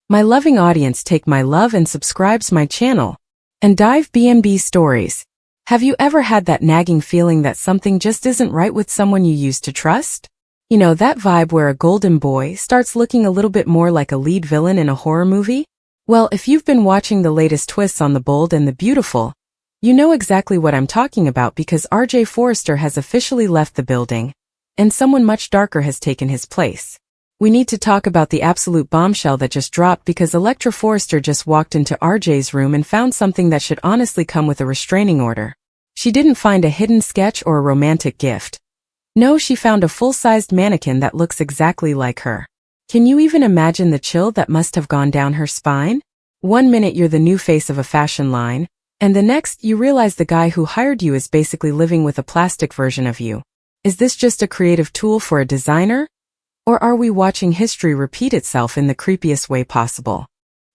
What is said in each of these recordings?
My loving audience take my love and subscribes my channel. And dive B&B stories. Have you ever had that nagging feeling that something just isn't right with someone you used to trust? You know, that vibe where a golden boy starts looking a little bit more like a lead villain in a horror movie? Well, if you've been watching the latest twists on The Bold and the Beautiful, you know exactly what I'm talking about because RJ Forrester has officially left the building, and someone much darker has taken his place. We need to talk about the absolute bombshell that just dropped because Electra Forrester just walked into RJ's room and found something that should honestly come with a restraining order. She didn't find a hidden sketch or a romantic gift. No, she found a full-sized mannequin that looks exactly like her. Can you even imagine the chill that must have gone down her spine? One minute you're the new face of a fashion line, and the next you realize the guy who hired you is basically living with a plastic version of you. Is this just a creative tool for a designer? Or are we watching history repeat itself in the creepiest way possible?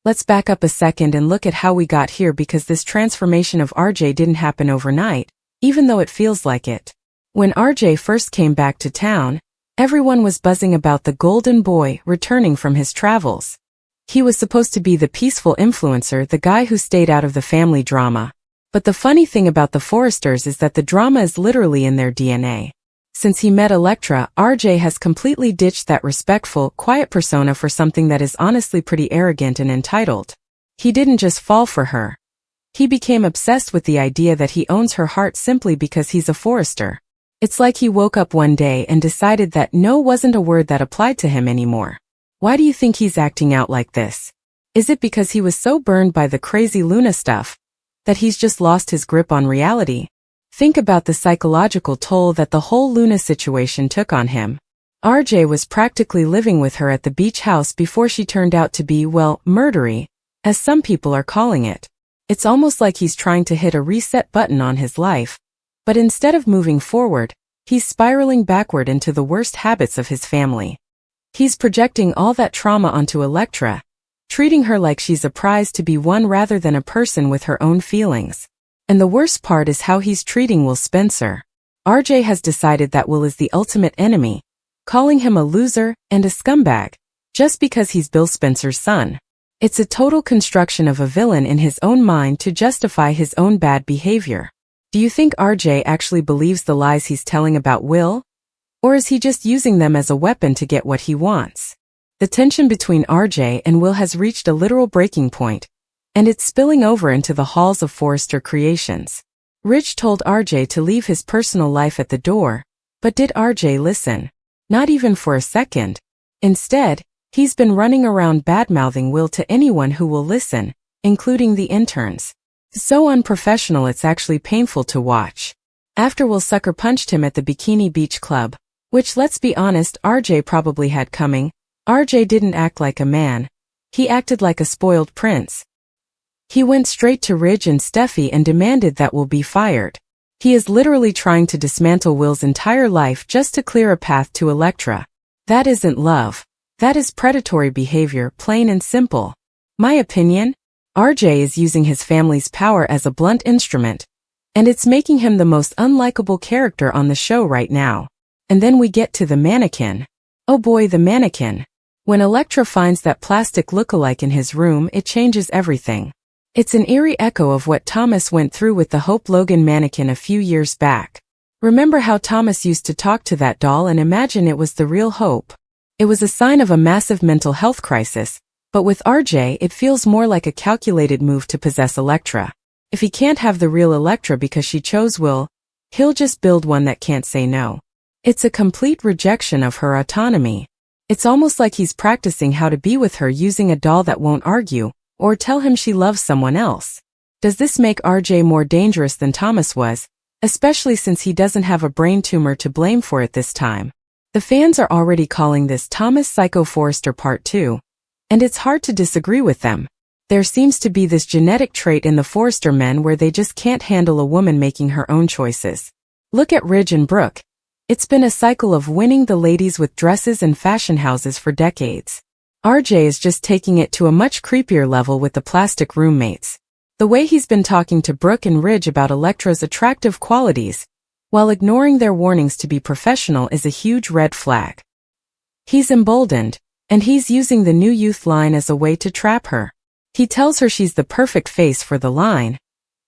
Let's back up a second and look at how we got here because this transformation of RJ didn't happen overnight, even though it feels like it. When RJ first came back to town, everyone was buzzing about the golden boy returning from his travels. He was supposed to be the peaceful influencer, the guy who stayed out of the family drama. But the funny thing about the Forresters is that the drama is literally in their DNA. Since he met Electra, RJ has completely ditched that respectful, quiet persona for something that is honestly pretty arrogant and entitled. He didn't just fall for her. He became obsessed with the idea that he owns her heart simply because he's a Forrester. It's like he woke up one day and decided that no wasn't a word that applied to him anymore. Why do you think he's acting out like this? Is it because he was so burned by the crazy Luna stuff that he's just lost his grip on reality? Think about the psychological toll that the whole Luna situation took on him. RJ was practically living with her at the beach house before she turned out to be, well, murdery, as some people are calling it. It's almost like he's trying to hit a reset button on his life, but instead of moving forward, he's spiraling backward into the worst habits of his family. He's projecting all that trauma onto Electra, treating her like she's a prize to be won rather than a person with her own feelings. And the worst part is how he's treating Will Spencer. RJ has decided that Will is the ultimate enemy, calling him a loser and a scumbag, just because he's Bill Spencer's son. It's a total construction of a villain in his own mind to justify his own bad behavior. Do you think RJ actually believes the lies he's telling about Will? Or is he just using them as a weapon to get what he wants? The tension between RJ and Will has reached a literal breaking point, and it's spilling over into the halls of Forrester Creations. Ridge told RJ to leave his personal life at the door, but did RJ listen? Not even for a second. Instead, he's been running around bad-mouthing Will to anyone who will listen, including the interns. So unprofessional it's actually painful to watch. After Will sucker punched him at the Bikini Beach Club, which let's be honest RJ probably had coming, RJ didn't act like a man. He acted like a spoiled prince. He went straight to Ridge and Steffi and demanded that Will be fired. He is literally trying to dismantle Will's entire life just to clear a path to Electra. That isn't love. That is predatory behavior, plain and simple. My opinion? RJ is using his family's power as a blunt instrument, and it's making him the most unlikable character on the show right now. And then we get to the mannequin. Oh boy, the mannequin. When Electra finds that plastic lookalike in his room, it changes everything. It's an eerie echo of what Thomas went through with the Hope Logan mannequin a few years back. Remember how Thomas used to talk to that doll and imagine it was the real Hope? It was a sign of a massive mental health crisis, but with RJ it feels more like a calculated move to possess Electra. If he can't have the real Electra because she chose Will, he'll just build one that can't say no. It's a complete rejection of her autonomy. It's almost like he's practicing how to be with her using a doll that won't argue, or tell him she loves someone else. Does this make RJ more dangerous than Thomas was, especially since he doesn't have a brain tumor to blame for it this time? The fans are already calling this Thomas Psycho Forrester Part 2, and it's hard to disagree with them. There seems to be this genetic trait in the Forrester men where they just can't handle a woman making her own choices. Look at Ridge and Brooke. It's been a cycle of winning the ladies with dresses and fashion houses for decades. RJ is just taking it to a much creepier level with the plastic roommates. The way he's been talking to Brooke and Ridge about Electra's attractive qualities, while ignoring their warnings to be professional, is a huge red flag. He's emboldened, And he's using the new youth line as a way to trap her. He tells her she's the perfect face for the line.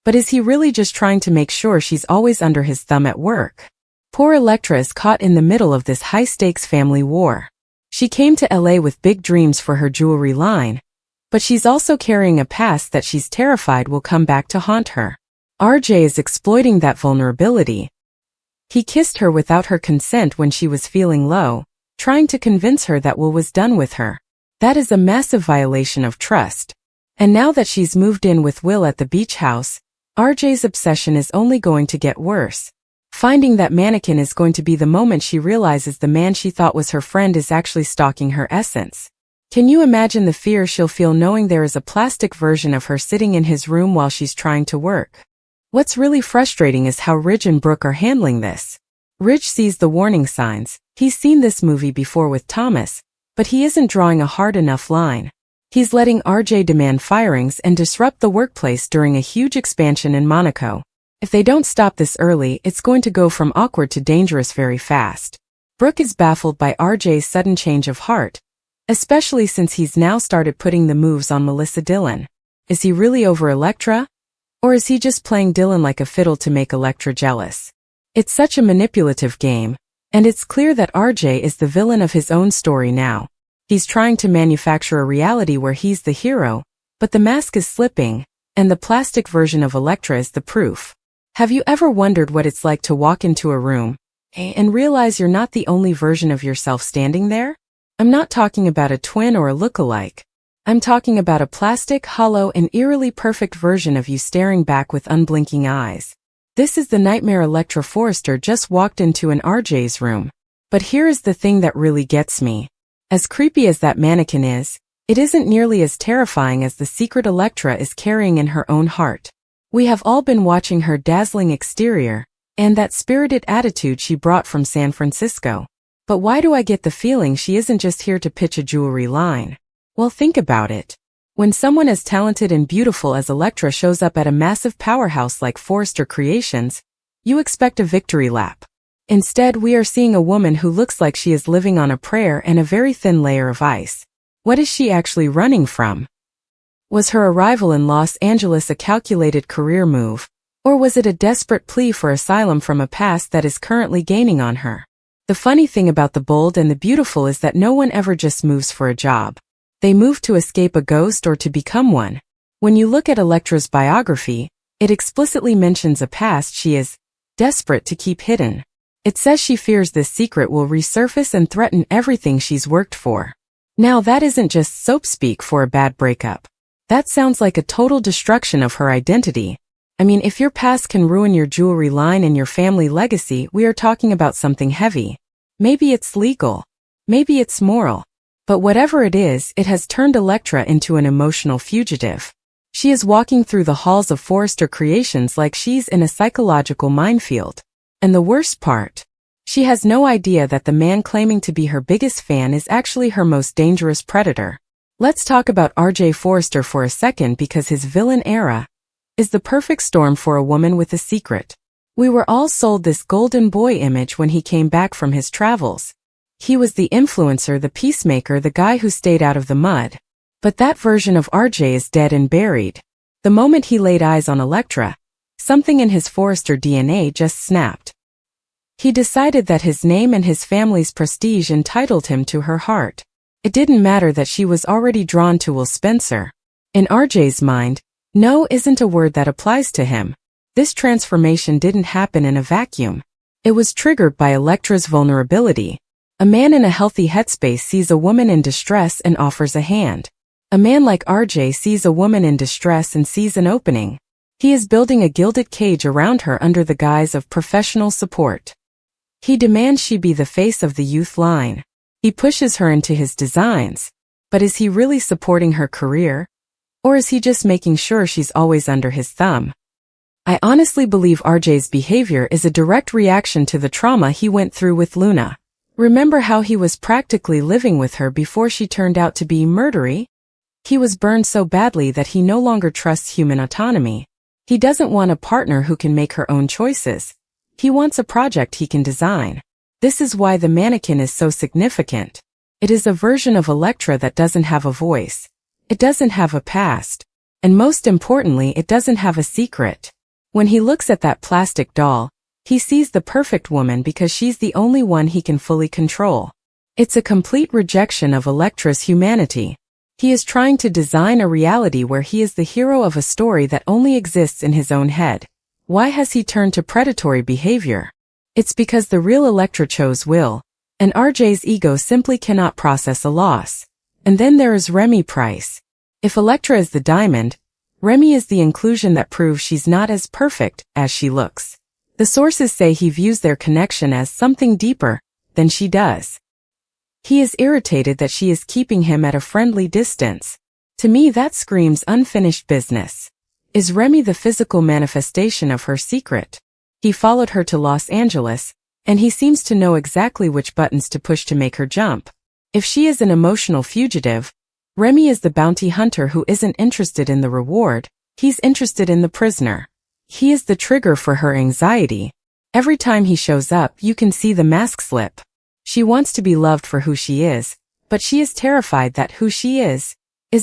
But is he really just trying to make sure she's always under his thumb at work? Poor Electra is caught in the middle of this high-stakes family war. She came to LA with big dreams for her jewelry line, but she's also carrying a past that she's terrified will come back to haunt her. RJ is exploiting that vulnerability. He kissed her without her consent when she was feeling low, trying to convince her that Will was done with her. That is a massive violation of trust. And now that she's moved in with Will at the beach house, RJ's obsession is only going to get worse. Finding that mannequin is going to be the moment she realizes the man she thought was her friend is actually stalking her essence. Can you imagine the fear she'll feel knowing there is a plastic version of her sitting in his room while she's trying to work? What's really frustrating is how Ridge and Brooke are handling this. Ridge sees the warning signs. He's seen this movie before with Thomas, but he isn't drawing a hard enough line. He's letting RJ demand firings and disrupt the workplace during a huge expansion in Monaco. If they don't stop this early, it's going to go from awkward to dangerous very fast. Brooke is baffled by RJ's sudden change of heart, especially since he's now started putting the moves on Melissa Dillon. Is he really over Electra? Or is he just playing Dillon like a fiddle to make Electra jealous? It's such a manipulative game, and it's clear that RJ is the villain of his own story now. He's trying to manufacture a reality where he's the hero, but the mask is slipping, and the plastic version of Electra is the proof. Have you ever wondered what it's like to walk into a room and realize you're not the only version of yourself standing there? I'm not talking about a twin or a look-alike. I'm talking about a plastic, hollow, and eerily perfect version of you staring back with unblinking eyes. This is the nightmare Electra Forrester just walked into in RJ's room. But here is the thing that really gets me. As creepy as that mannequin is, it isn't nearly as terrifying as the secret Electra is carrying in her own heart. We have all been watching her dazzling exterior, and that spirited attitude she brought from San Francisco. But why do I get the feeling she isn't just here to pitch a jewelry line? Well, think about it. When someone as talented and beautiful as Electra shows up at a massive powerhouse like Forrester Creations, you expect a victory lap. Instead, we are seeing a woman who looks like she is living on a prayer and a very thin layer of ice. What is she actually running from? Was her arrival in Los Angeles a calculated career move, or was it a desperate plea for asylum from a past that is currently gaining on her? The funny thing about the bold and the beautiful is that no one ever just moves for a job. They move to escape a ghost or to become one. When you look at Electra's biography, it explicitly mentions a past she is desperate to keep hidden. It says she fears this secret will resurface and threaten everything she's worked for. Now that isn't just soap speak for a bad breakup. That sounds like a total destruction of her identity. I mean, if your past can ruin your jewelry line and your family legacy, we are talking about something heavy. Maybe it's legal. Maybe it's moral. But whatever it is, it has turned Electra into an emotional fugitive. She is walking through the halls of Forrester Creations like she's in a psychological minefield. And the worst part, she has no idea that the man claiming to be her biggest fan is actually her most dangerous predator. Let's talk about RJ Forrester for a second because his villain era is the perfect storm for a woman with a secret. We were all sold this golden boy image when he came back from his travels. He was the influencer, the peacemaker, the guy who stayed out of the mud. But that version of RJ is dead and buried. The moment he laid eyes on Electra, something in his Forrester DNA just snapped. He decided that his name and his family's prestige entitled him to her heart. It didn't matter that she was already drawn to Will Spencer. In RJ's mind, no isn't a word that applies to him. This transformation didn't happen in a vacuum. It was triggered by Electra's vulnerability. A man in a healthy headspace sees a woman in distress and offers a hand. A man like RJ sees a woman in distress and sees an opening. He is building a gilded cage around her under the guise of professional support. He demands she be the face of the youth line. He pushes her into his designs. But is he really supporting her career? Or is he just making sure she's always under his thumb? I honestly believe RJ's behavior is a direct reaction to the trauma he went through with Luna. Remember how he was practically living with her before she turned out to be murdery? He was burned so badly that he no longer trusts human autonomy. He doesn't want a partner who can make her own choices. He wants a project he can design. This is why the mannequin is so significant. It is a version of Electra that doesn't have a voice. It doesn't have a past. And most importantly, it doesn't have a secret. When he looks at that plastic doll, he sees the perfect woman because she's the only one he can fully control. It's a complete rejection of Electra's humanity. He is trying to design a reality where he is the hero of a story that only exists in his own head. Why has he turned to predatory behavior? It's because the real Electra chose Will, and RJ's ego simply cannot process a loss. And then there is Remy Price. If Electra is the diamond, Remy is the inclusion that proves she's not as perfect as she looks. The sources say he views their connection as something deeper than she does. He is irritated that she is keeping him at a friendly distance. To me, that screams unfinished business. Is Remy the physical manifestation of her secret? He followed her to Los Angeles, and he seems to know exactly which buttons to push to make her jump. If she is an emotional fugitive, Remy is the bounty hunter who isn't interested in the reward, he's interested in the prisoner. He is the trigger for her anxiety. Every time he shows up, you can see the mask slip. She wants to be loved for who she is, but she is terrified that who she is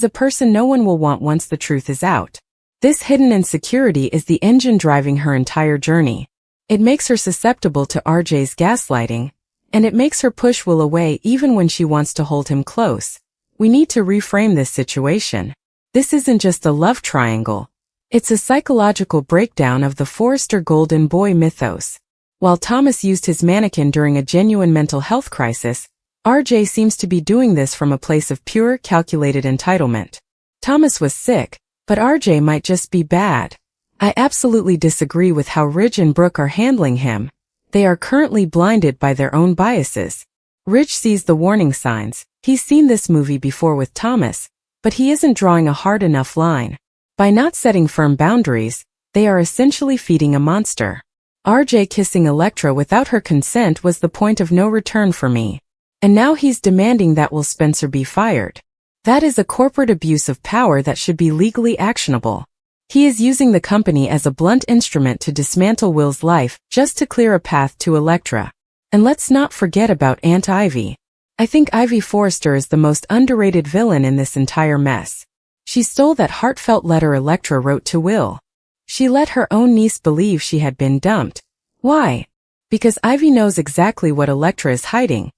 a person no one will want once the truth is out. This hidden insecurity is the engine driving her entire journey. It makes her susceptible to RJ's gaslighting, and it makes her push Will away even when she wants to hold him close. We need to reframe this situation. This isn't just a love triangle. It's a psychological breakdown of the Forrester golden boy mythos. While Thomas used his mannequin during a genuine mental health crisis, RJ seems to be doing this from a place of pure, calculated entitlement. Thomas was sick, but RJ might just be bad. I absolutely disagree with how Ridge and Brooke are handling him. They are currently blinded by their own biases. Ridge sees the warning signs. He's seen this movie before with Thomas, but he isn't drawing a hard enough line. By not setting firm boundaries, they are essentially feeding a monster. RJ kissing Electra without her consent was the point of no return for me. And now he's demanding that Will Spencer be fired. That is a corporate abuse of power that should be legally actionable. He is using the company as a blunt instrument to dismantle Will's life just to clear a path to Electra. And let's not forget about Aunt Ivy. I think RJ Forrester is the most underrated villain in this entire mess. She stole that heartfelt letter Electra wrote to Will. She let her own niece believe she had been dumped. Why? Because Ivy knows exactly what Electra is hiding,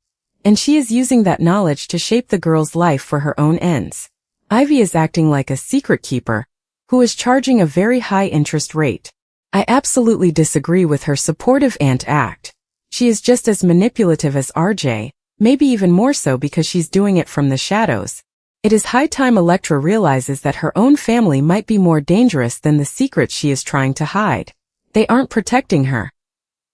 and she is using that knowledge to shape the girl's life for her own ends. Ivy is acting like a secret keeper, who is charging a very high interest rate. I absolutely disagree with her supportive aunt act. She is just as manipulative as RJ, maybe even more so because she's doing it from the shadows. It is high time Electra realizes that her own family might be more dangerous than the secrets she is trying to hide. They aren't protecting her.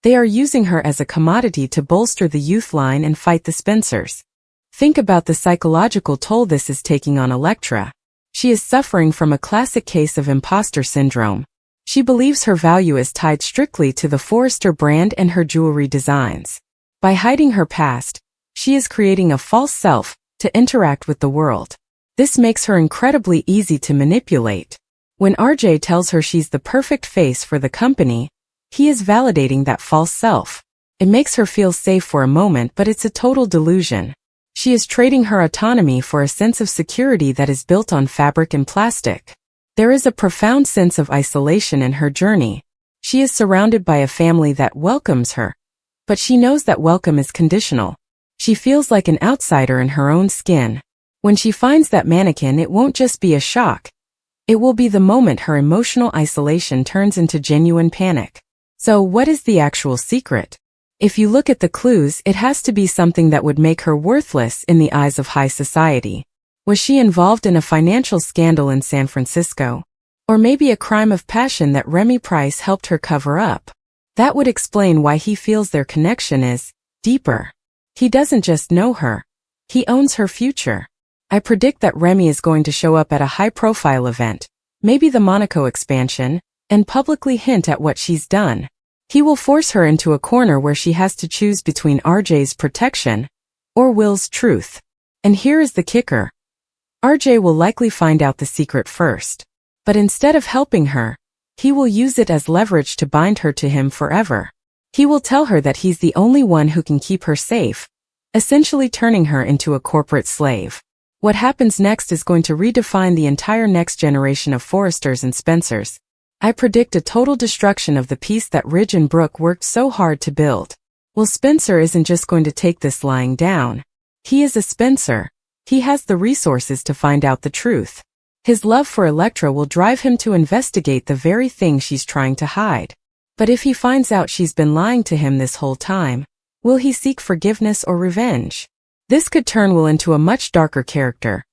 They are using her as a commodity to bolster the youth line and fight the Spencers. Think about the psychological toll this is taking on Electra. She is suffering from a classic case of imposter syndrome. She believes her value is tied strictly to the Forrester brand and her jewelry designs. By hiding her past, she is creating a false self to interact with the world. This makes her incredibly easy to manipulate. When RJ tells her she's the perfect face for the company, he is validating that false self. It makes her feel safe for a moment, but it's a total delusion. She is trading her autonomy for a sense of security that is built on fabric and plastic. There is a profound sense of isolation in her journey. She is surrounded by a family that welcomes her, but she knows that welcome is conditional. She feels like an outsider in her own skin. When she finds that mannequin, it won't just be a shock. It will be the moment her emotional isolation turns into genuine panic. So what is the actual secret? If you look at the clues, it has to be something that would make her worthless in the eyes of high society. Was she involved in a financial scandal in San Francisco? Or maybe a crime of passion that Remy Price helped her cover up? That would explain why he feels their connection is deeper. He doesn't just know her. He owns her future. I predict that Remy is going to show up at a high-profile event, maybe the Monaco expansion, and publicly hint at what she's done. He will force her into a corner where she has to choose between RJ's protection or Will's truth. And here is the kicker. RJ will likely find out the secret first. But instead of helping her, he will use it as leverage to bind her to him forever. He will tell her that he's the only one who can keep her safe, essentially turning her into a corporate slave. What happens next is going to redefine the entire next generation of Forresters and Spencers. I predict a total destruction of the peace that Ridge and Brooke worked so hard to build. Well, Spencer isn't just going to take this lying down. He is a Spencer. He has the resources to find out the truth. His love for Electra will drive him to investigate the very thing she's trying to hide. But if he finds out she's been lying to him this whole time, will he seek forgiveness or revenge? This could turn Will into a much darker character,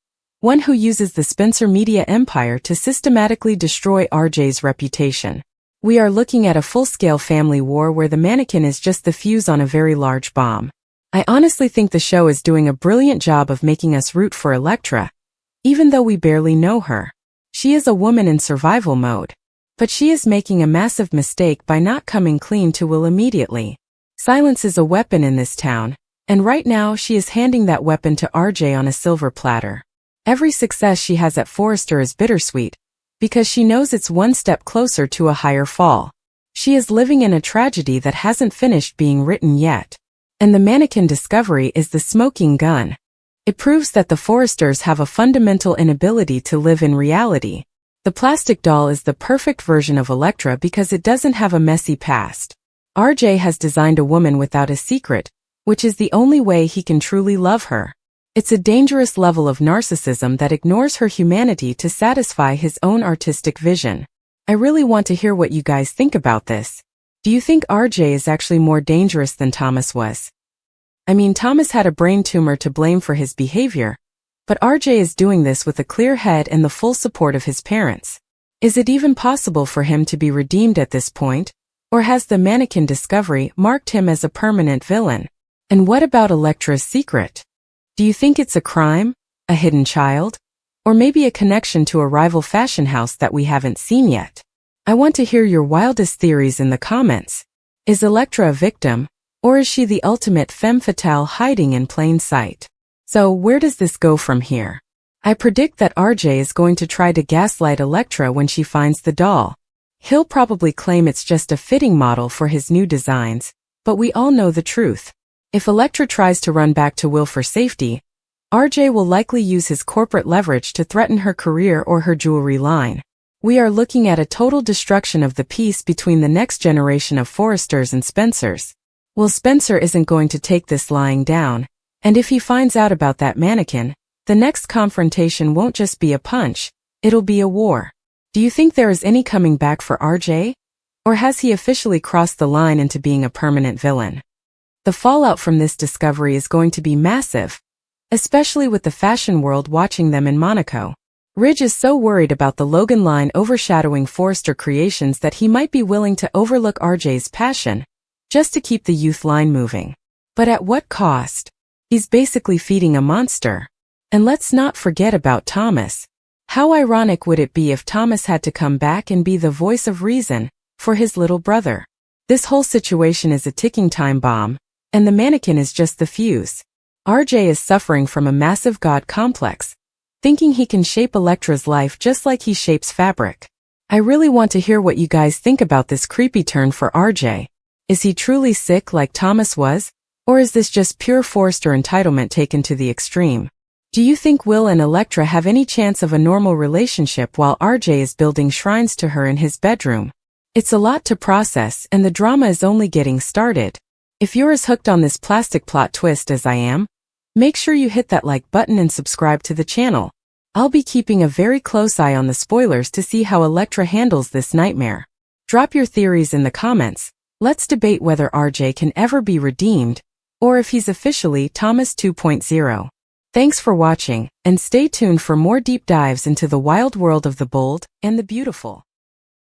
one who uses the Spencer media empire to systematically destroy RJ's reputation. We are looking at a full-scale family war where the Mannequin is just the fuse on a very large bomb. I honestly think the show is doing a brilliant job of making us root for Electra, even though we barely know her. She is a woman in survival mode. But she is making a massive mistake by not coming clean to Will immediately. Silence is a weapon in this town, and right now she is handing that weapon to RJ on a silver platter. Every success she has at Forrester is bittersweet, because she knows it's one step closer to a higher fall. She is living in a tragedy that hasn't finished being written yet. And the Mannequin discovery is the smoking gun. It proves that the Forresters have a fundamental inability to live in reality. The plastic doll is the perfect version of Electra because it doesn't have a messy past. RJ has designed a woman without a secret, which is the only way he can truly love her. It's a dangerous level of narcissism that ignores her humanity to satisfy his own artistic vision. I really want to hear what you guys think about this. Do you think RJ is actually more dangerous than Thomas was? I mean, Thomas had a brain tumor to blame for his behavior, but RJ is doing this with a clear head and the full support of his parents. Is it even possible for him to be redeemed at this point? Or has the Mannequin discovery marked him as a permanent villain? And what about Electra's secret? Do you think it's a crime, a hidden child, or maybe a connection to a rival fashion house that we haven't seen yet? I want to hear your wildest theories in the comments. Is Electra a victim, or is she the ultimate femme fatale hiding in plain sight? So where does this go from here? I predict that RJ is going to try to gaslight Electra when she finds the doll. He'll probably claim it's just a fitting model for his new designs, but we all know the truth. If Electra tries to run back to Will for safety, RJ will likely use his corporate leverage to threaten her career or her jewelry line. We are looking at a total destruction of the peace between the next generation of Forresters and Spencers. Well, Spencer isn't going to take this lying down, and if he finds out about that Mannequin, the next confrontation won't just be a punch, it'll be a war. Do you think there is any coming back for RJ? Or has he officially crossed the line into being a permanent villain? The fallout from this discovery is going to be massive, especially with the fashion world watching them in Monaco. Ridge is so worried about the Logan line overshadowing Forrester Creations that he might be willing to overlook RJ's passion, just to keep the youth line moving. But at what cost? He's basically feeding a monster. And let's not forget about Thomas. How ironic would it be if Thomas had to come back and be the voice of reason for his little brother? This whole situation is a ticking time bomb, and the Mannequin is just the fuse. RJ is suffering from a massive god complex, thinking he can shape Electra's life just like he shapes fabric. I really want to hear what you guys think about this creepy turn for RJ. Is he truly sick like Thomas was? Or is this just pure Forrester entitlement taken to the extreme? Do you think Will and Electra have any chance of a normal relationship while RJ is building shrines to her in his bedroom? It's a lot to process, and the drama is only getting started. If you're as hooked on this plastic plot twist as I am, make sure you hit that like button and subscribe to the channel. I'll be keeping a very close eye on the spoilers to see how Electra handles this nightmare. Drop your theories in the comments. Let's debate whether RJ can ever be redeemed, or if he's officially Thomas 2.0. Thanks for watching, and stay tuned for more deep dives into the wild world of the bold and the beautiful.